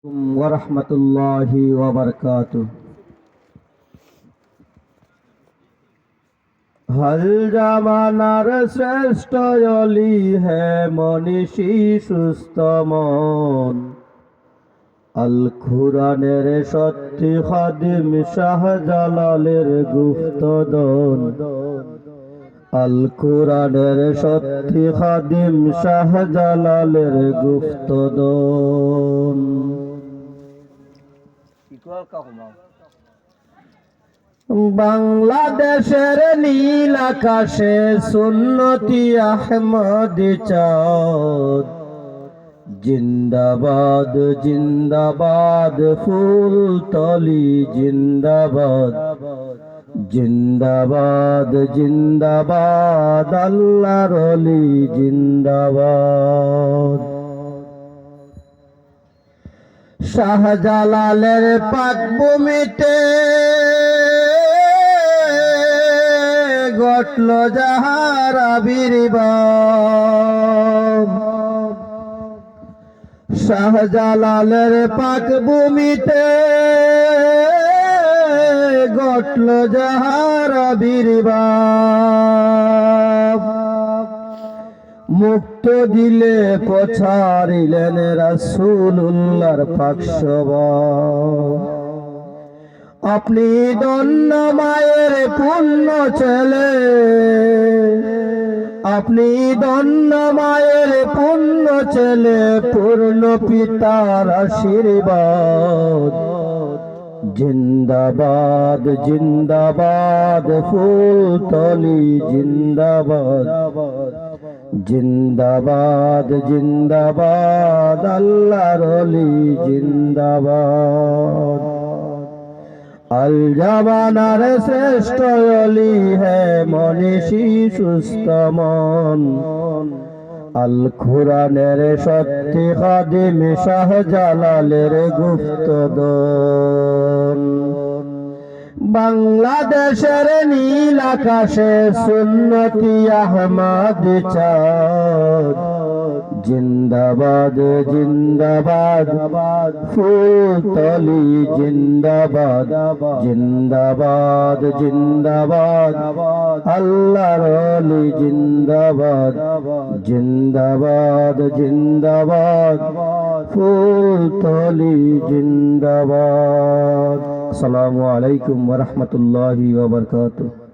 वरहमतुल्लाहि वबरकातुह। हल জামানার শ্রেষ্ঠ অলি হে মনীষী সুস্থ মন, আল কুরআনের সত্যি খাদিম শাহজালালের গুপ্তধন। আল কুরআনের সত্যি খাদিম শাহজালালের গুপ্তধন। বাংলাদেশের নীল আকাশে সুন্নতি আহমদি চাঁদ, জিন্দাবাদ জিন্দাবাদ ফুলতলি জিন্দাবাদ, জিন্দাবাদ জিন্দাবাদ আল্লাহর ওলি জিন্দাবাদ। শাহজালালের পাক ভূমিতে ঘটল যাহার আবির্ভাব, শাহজালালের পাক ভূমিতে ঘটল যাহার আবির্ভাব। মুক্ত দিলে পছাড়িলেন রাসূলুল্লাহর পাক স্বভাব। আপনি ধন্য মায়ের পূর্ণ ছেলে, আপনি ধন্য মায়ের পূর্ণ ছেলে, পূর্ণ পিতার আশীর্বাদ। জিন্দাবাদ জিন্দাবাদ ফুলতলি জিন্দাবাদ, জিন্দাবাদ জিন্দাবাদ আল্লাহর ওলি জিন্দাবাদ। আল জামানার শ্রেষ্ঠ অলি হে মনীষী সুস্থ মন, আল কুরআনের সত্যি খাদিম শাহজালালের গুপ্তধন। বাংলাদেশের নীল আকাশে সুন্নতি আহমদি চাঁদ, জিন্দাবাদ জিন্দাবাদ ফুলতলি জিন্দাবাদ, জিন্দাবাদ জিন্দাবাদ আল্লাহর ওলি জিন্দাবাদ, জিন্দাবাদ জিন্দাবাদ ফুলতলি জিন্দাবাদ। আসসালামু আলাইকুম ওয়া রাহমাতুল্লাহি ওয়া বারাকাতুহু।